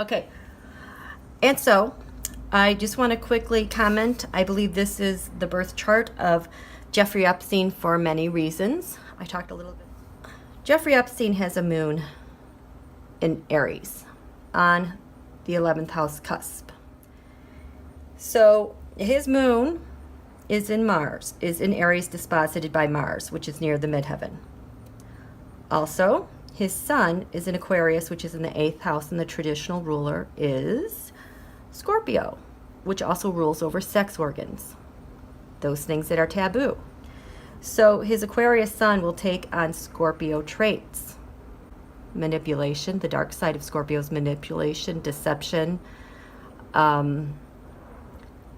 Okay, and so I just want to quickly comment. I believe this is the birth chart of Jeffrey Epstein for many reasons. I talked a little bit. Jeffrey Epstein has a moon in Aries on the 11th house cusp. So his moon is in Mars, is in Aries disposited by Mars, which is near the midheaven. Also, his sun is in Aquarius, which is in the 8th house, and the traditional ruler is Scorpio, which also rules over sex organs, those things that are taboo. So his Aquarius sun will take on Scorpio traits. Manipulation, the dark side of Scorpio's manipulation, deception,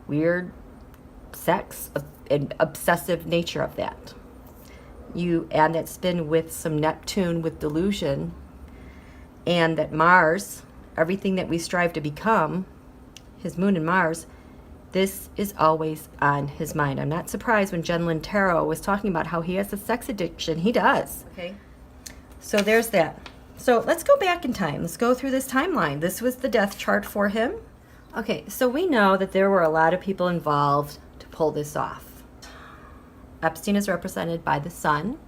weird sex, and obsessive nature of that. You add that spin with some Neptune with delusion, and that Mars, everything that we strive to become, his moon and Mars, this is always on his mind. I'm not surprised when Jen Lynn Tarot was talking about how he has a sex addiction. He does. Okay. So there's that. So let's go back in time. Let's go through this timeline. This was the death chart for him. Okay, so we know that there were a lot of people involved to pull this off. Epstein is represented by the sun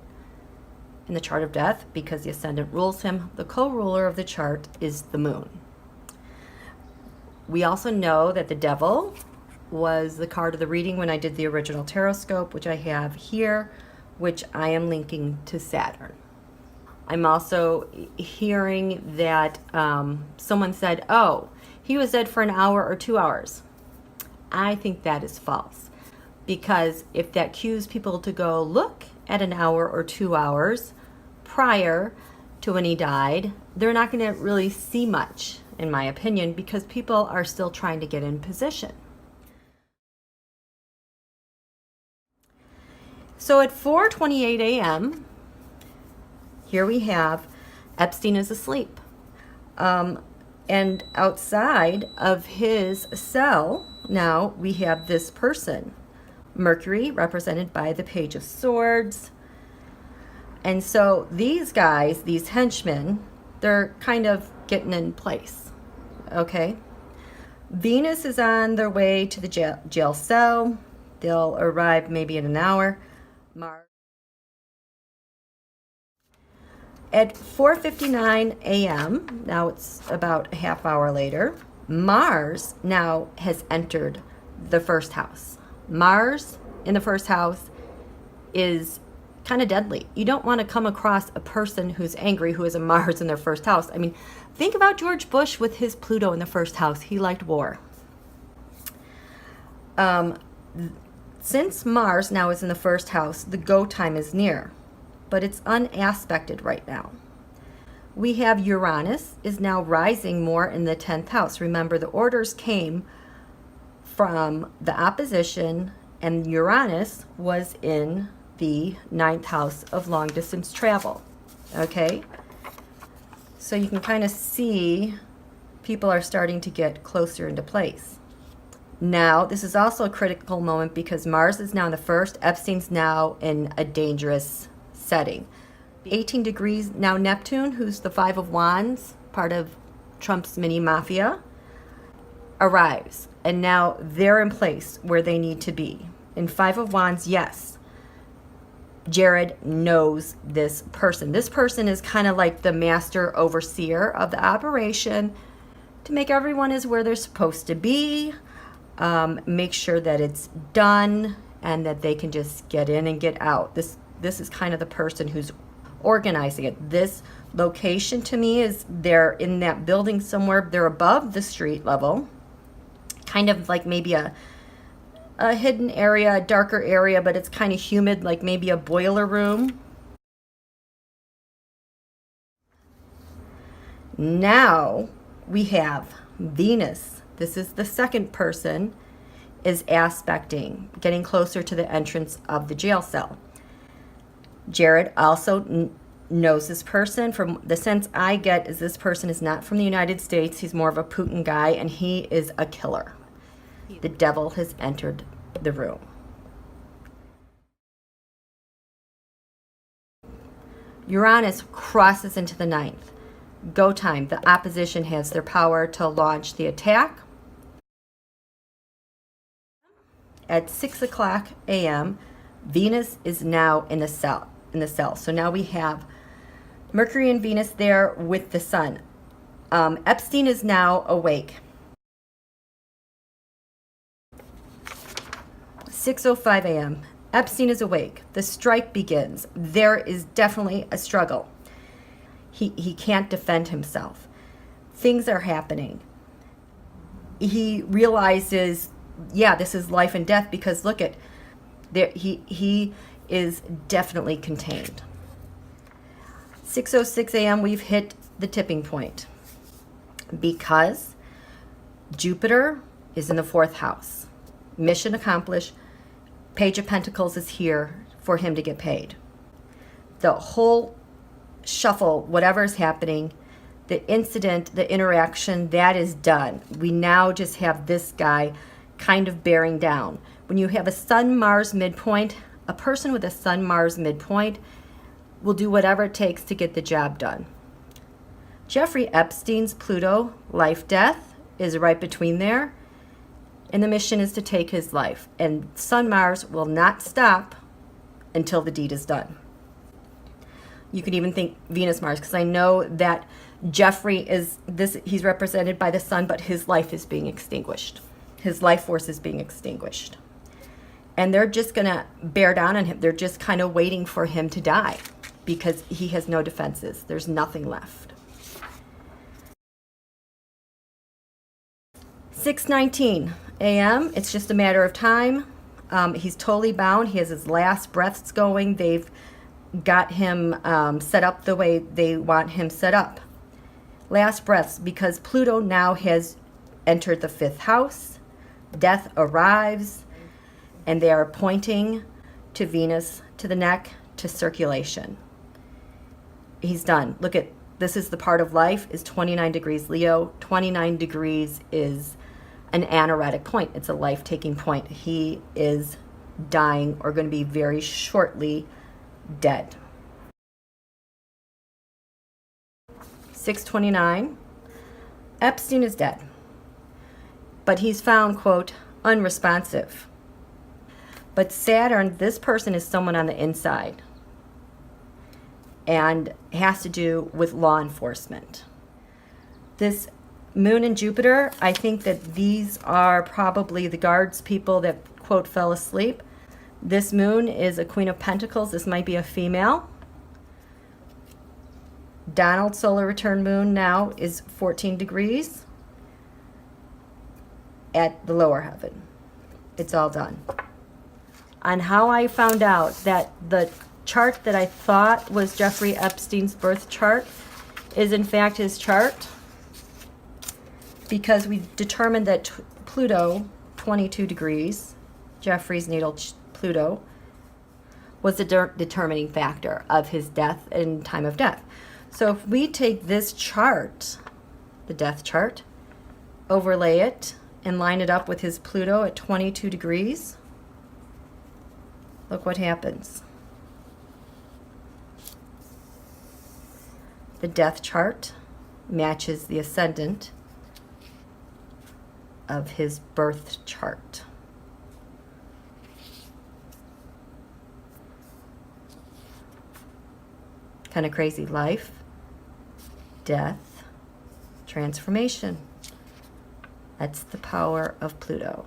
in the chart of death because the ascendant rules him. The co-ruler of the chart is the moon. We also know that the devil was the card of the reading when I did the original Tarotoscope, which I have here, which I am linking to Saturn. I'm also hearing that someone said, oh, he was dead for an hour or 2 hours. I think that is false, because if that cues people to go look at an hour or 2 hours prior to when he died, they're not going to really see much, in my opinion, because people are still trying to get in position. So at 4:28 a.m., here we have Epstein is asleep. And outside of his cell, now we have this person, Mercury, represented by the Page of Swords. And so these guys, these henchmen, they're kind of getting in place, okay? Venus is on their way to the jail cell. They'll arrive maybe in an hour. Mars. At 4:59 a.m., now it's about a half hour later, Mars now has entered the first house. Mars in the first house is kind of deadly. You don't want to come across a person who's angry who has a Mars in their first house. I mean, think about George Bush with his Pluto in the first house. He liked war. Since Mars now is in the first house, the go time is near, but it's unaspected right now. We have Uranus is now rising more in the 10th house. Remember, the orders came from the opposition, and Uranus was in the 9th house of long distance travel. Okay? So you can kind of see people are starting to get closer into place. Now, this is also a critical moment because Mars is now in the first, Epstein's now in a dangerous setting. 18 degrees, now Neptune, who's the Five of Wands, part of Trump's mini mafia, arrives. And now they're in place where they need to be. In Five of Wands, yes, Jared knows this person. This person is kind of like the master overseer of the operation to make everyone is where they're supposed to be, make sure that it's done, and that they can just get in and get out. This is kind of the person who's organizing it. This location to me is they're in that building somewhere. They're above the street level, kind of like maybe a hidden area, a darker area, but it's kind of humid, like maybe a boiler room. Now we have Venus. This is the second person, is aspecting, getting closer to the entrance of the jail cell. Jared also knows this person. From the sense I get is this person is not from the United States. He's more of a Putin guy, and he is a killer. The devil has entered the room. Uranus crosses into the 9th. go time. The opposition has their power to launch the attack. At 6 o'clock a.m., Venus is now in the cell. So now we have Mercury and Venus there with the sun. Epstein is now awake. 6:05 a.m. Epstein is awake. The strike begins. There is definitely a struggle. He can't defend himself. Things are happening. He realizes, yeah, this is life and death, because look at there, he is definitely contained. 6:06 a.m. we've hit the tipping point, because Jupiter is in the 4th house. Mission accomplished. Page of Pentacles is here for him to get paid. The whole shuffle, whatever is happening, the incident, the interaction, that is done. We now just have this guy kind of bearing down. When you have a Sun-Mars midpoint, a person with a Sun-Mars midpoint will do whatever it takes to get the job done. Jeffrey Epstein's Pluto, life-death, is right between there, and the mission is to take his life. And Sun-Mars will not stop until the deed is done. You could even think Venus-Mars, because I know that Jeffrey is this, he's represented by the sun, but his life is being extinguished. His life force is being extinguished. And they're just going to bear down on him. They're just kind of waiting for him to die, because he has no defenses. There's nothing left. 6:19 a.m. It's just a matter of time. He's totally bound. He has his last breaths going. They've got him set up the way they want him set up. Last breaths, because Pluto now has entered the 5th house. Death arrives, and they are pointing to Venus, to the neck, to circulation. He's done. Look at, this is the part of life, is 29 degrees Leo. 29 degrees is an anoretic point. It's a life-taking point. He is dying, or going to be very shortly dead. 6:29. Epstein is dead, but he's found, quote, unresponsive. But Saturn, this person is someone on the inside, and has to do with law enforcement. This Moon and Jupiter, I think that these are probably the guards people that, quote, fell asleep. This Moon is a Queen of Pentacles. This might be a female. Donald's solar return moon now is 14 degrees at the lower heaven. It's all done. On how I found out that the chart that I thought was Jeffrey Epstein's birth chart is in fact his chart, because we determined that Pluto, 22 degrees, Jeffrey's natal Pluto, was the determining factor of his death and time of death. So if we take this chart, the death chart, overlay it, and line it up with his Pluto at 22 degrees, look what happens. The death chart matches the ascendant of his birth chart. Kind of crazy. Life, death, transformation. That's the power of Pluto.